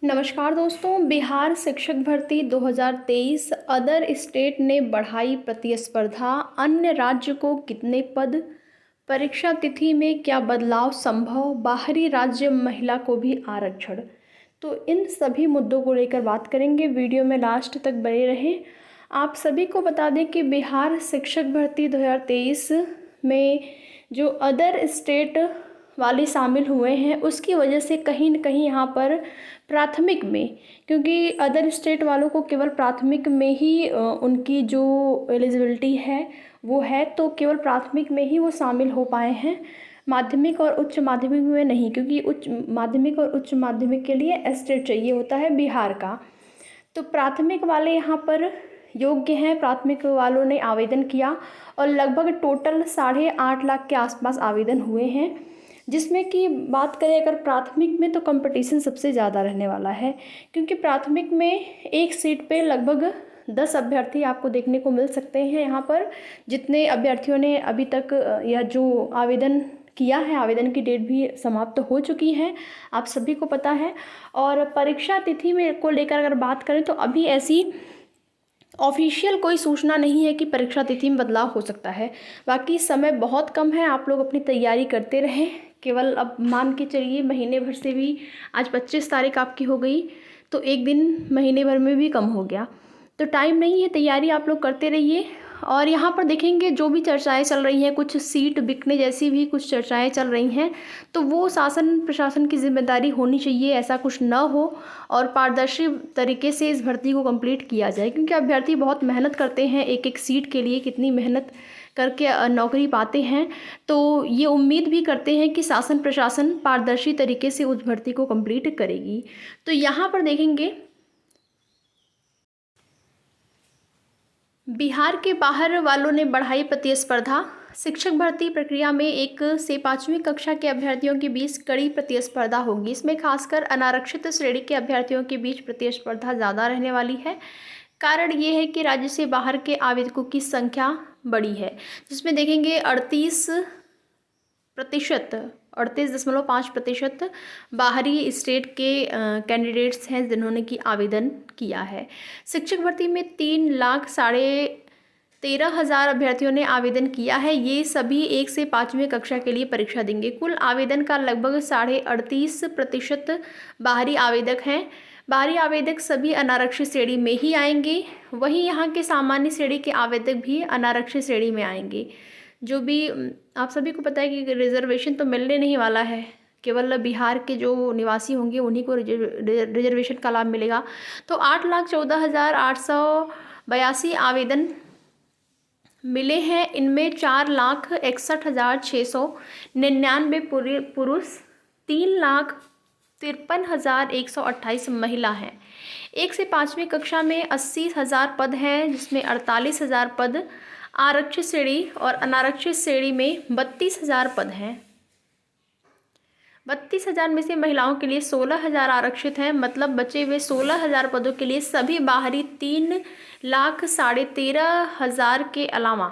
नमस्कार दोस्तों, बिहार शिक्षक भर्ती 2023 अदर स्टेट ने बढ़ाई प्रतिस्पर्धा, अन्य राज्य को कितने पद, परीक्षा तिथि में क्या बदलाव संभव, बाहरी राज्य महिला को भी आरक्षण। तो इन सभी मुद्दों को लेकर बात करेंगे। वीडियो में लास्ट तक बने रहें। आप सभी को बता दें कि बिहार शिक्षक भर्ती 2023 में जो अदर स्टेट वाले शामिल हुए हैं, उसकी वजह से कहीं न कहीं यहाँ पर प्राथमिक में, क्योंकि अदर स्टेट वालों को केवल प्राथमिक में ही उनकी जो एलिजिबिलिटी है वो है, तो केवल प्राथमिक में ही वो शामिल हो पाए हैं, माध्यमिक और उच्च माध्यमिक में नहीं, क्योंकि उच्च माध्यमिक और उच्च माध्यमिक के लिए एस्टेट चाहिए होता है बिहार का। तो प्राथमिक वाले यहाँ पर योग्य हैं। प्राथमिक वालों ने आवेदन किया और लगभग टोटल 8.5 लाख के आसपास आवेदन हुए हैं, जिसमें कि बात करें अगर प्राथमिक में, तो कंपटीशन सबसे ज़्यादा रहने वाला है, क्योंकि प्राथमिक में एक सीट पे लगभग 10 अभ्यर्थी आपको देखने को मिल सकते हैं। यहाँ पर जितने अभ्यर्थियों ने अभी तक यह जो आवेदन किया है, आवेदन की डेट भी समाप्त हो चुकी है, आप सभी को पता है। और परीक्षा तिथि में को लेकर अगर बात करें तो अभी ऐसी ऑफिशियल कोई सूचना नहीं है कि परीक्षा तिथि में बदलाव हो सकता है। बाकी समय बहुत कम है, आप लोग अपनी तैयारी करते रहें। केवल अब मान के चलिए महीने भर से भी, आज 25 तारीख आपकी हो गई, तो एक दिन महीने भर में भी कम हो गया, तो टाइम नहीं है, तैयारी आप लोग करते रहिए। और यहाँ पर देखेंगे जो भी चर्चाएं चल रही हैं, कुछ सीट बिकने जैसी भी कुछ चर्चाएं चल रही हैं, तो वो शासन प्रशासन की जिम्मेदारी होनी चाहिए, ऐसा कुछ न हो और पारदर्शी तरीके से इस भर्ती को कंप्लीट किया जाए, क्योंकि अभ्यर्थी बहुत मेहनत करते हैं, एक एक सीट के लिए कितनी मेहनत करके नौकरी पाते हैं। तो ये उम्मीद भी करते हैं कि शासन प्रशासन पारदर्शी तरीके से उस भर्ती को कंप्लीट करेगी। तो यहाँ पर देखेंगे बिहार के बाहर वालों ने बढ़ाई प्रतिस्पर्धा। शिक्षक भर्ती प्रक्रिया में 1 से 5वीं कक्षा के अभ्यर्थियों के बीच कड़ी प्रतिस्पर्धा होगी। इसमें खासकर अनारक्षित श्रेणी के अभ्यर्थियों के बीच प्रतिस्पर्धा ज़्यादा रहने वाली है। कारण ये है कि राज्य से बाहर के आवेदकों की संख्या बड़ी है, जिसमें देखेंगे 38.5% बाहरी स्टेट के कैंडिडेट्स हैं जिन्होंने कि आवेदन किया है। शिक्षक भर्ती में 3,13,500 अभ्यर्थियों ने आवेदन किया है। ये सभी 1 से 5वीं कक्षा के लिए परीक्षा देंगे। कुल आवेदन का लगभग 38.5% बाहरी आवेदक हैं। बाहरी आवेदक सभी अनारक्षित श्रेणी में ही आएंगे, वहीं यहाँ के सामान्य श्रेणी के आवेदक भी अनारक्षित श्रेणी में आएंगे। जो भी आप सभी को पता है कि रिजर्वेशन तो मिलने नहीं वाला है, केवल बिहार के जो निवासी होंगे उन्हीं को रिजर्वेशन का लाभ मिलेगा। तो 8,14,882 आवेदन मिले हैं। इनमें 4,61,699 पुरुष, 3,53,128 महिला हैं। 1 से 5वीं कक्षा में 80,000 पद हैं, जिसमें 48,000 पद आरक्षित श्रेणी और अनारक्षित श्रेणी में 32,000 पद हैं। 32,000 में से महिलाओं के लिए 16,000 आरक्षित हैं, मतलब बचे हुए 16,000 पदों के लिए सभी बाहरी 3,13,500 के अलावा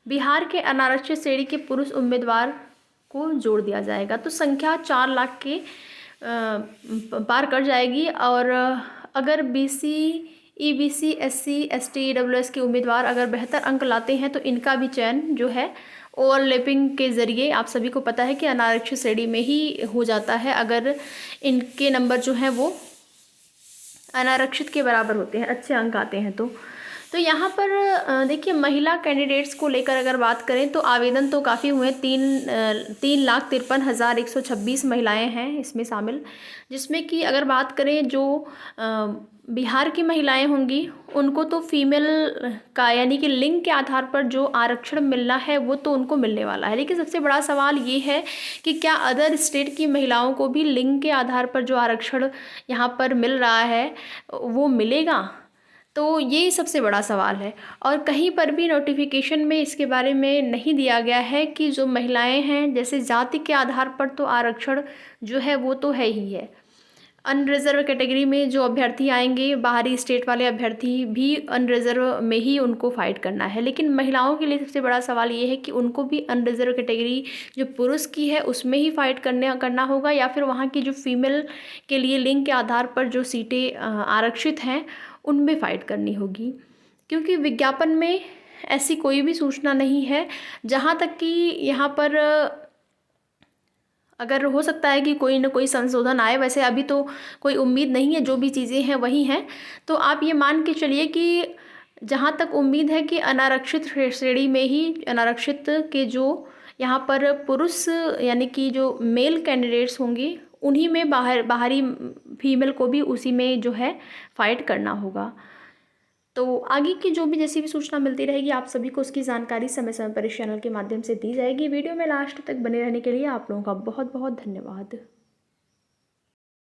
बिहार के अनारक्षित श्रेणी के पुरुष उम्मीदवार को जोड़ दिया जाएगा। तो संख्या 4 लाख के पार कर जाएगी। और अगर BC, EBC, SC, ST, EWS के उम्मीदवार अगर बेहतर अंक लाते हैं तो इनका भी चयन जो है ओवरलैपिंग के ज़रिए, आप सभी को पता है कि अनारक्षित श्रेणी में ही हो जाता है अगर इनके नंबर जो हैं वो अनारक्षित के बराबर होते हैं, अच्छे अंक आते हैं तो यहाँ पर देखिए महिला कैंडिडेट्स को लेकर अगर बात करें तो आवेदन तो काफ़ी हुए। 3,53,126 महिलाएं हैं इसमें शामिल, जिसमें कि अगर बात करें जो बिहार की महिलाएं होंगी उनको तो फीमेल का यानी कि लिंग के आधार पर जो आरक्षण मिलना है वो तो उनको मिलने वाला है। लेकिन सबसे बड़ा सवाल ये है कि क्या अदर स्टेट की महिलाओं को भी लिंग के आधार पर जो आरक्षण यहाँ पर मिल रहा है वो मिलेगा, तो ये सबसे बड़ा सवाल है। और कहीं पर भी नोटिफिकेशन में इसके बारे में नहीं दिया गया है कि जो महिलाएं हैं, जैसे जाति के आधार पर तो आरक्षण जो है वो तो है ही है, अनरिज़र्व कैटेगरी में जो अभ्यर्थी आएंगे, बाहरी स्टेट वाले अभ्यर्थी भी अनरिज़र्व में ही उनको फ़ाइट करना है। लेकिन महिलाओं के लिए सबसे बड़ा सवाल ये है कि उनको भी अनरिज़र्व कैटेगरी जो पुरुष की है उसमें ही फ़ाइट करना होगा, या फिर वहाँ की जो फीमेल के लिए लिंग के आधार पर जो सीटें आरक्षित हैं उनमें फ़ाइट करनी होगी। क्योंकि विज्ञापन में ऐसी कोई भी सूचना नहीं है, जहाँ तक कि यहाँ पर अगर हो सकता है कि कोई ना कोई संशोधन आए, वैसे अभी तो कोई उम्मीद नहीं है, जो भी चीज़ें हैं वही हैं। तो आप ये मान के चलिए कि जहाँ तक उम्मीद है कि अनारक्षित श्रेणी में ही अनारक्षित के जो यहाँ पर पुरुष यानी कि जो मेल कैंडिडेट्स होंगे उन्हीं में बाहरी फीमेल को भी उसी में जो है फाइट करना होगा। तो आगे की जो भी जैसी भी सूचना मिलती रहेगी आप सभी को उसकी जानकारी समय समय पर इस चैनल के माध्यम से दी जाएगी। वीडियो में लास्ट तक बने रहने के लिए आप लोगों का बहुत बहुत धन्यवाद।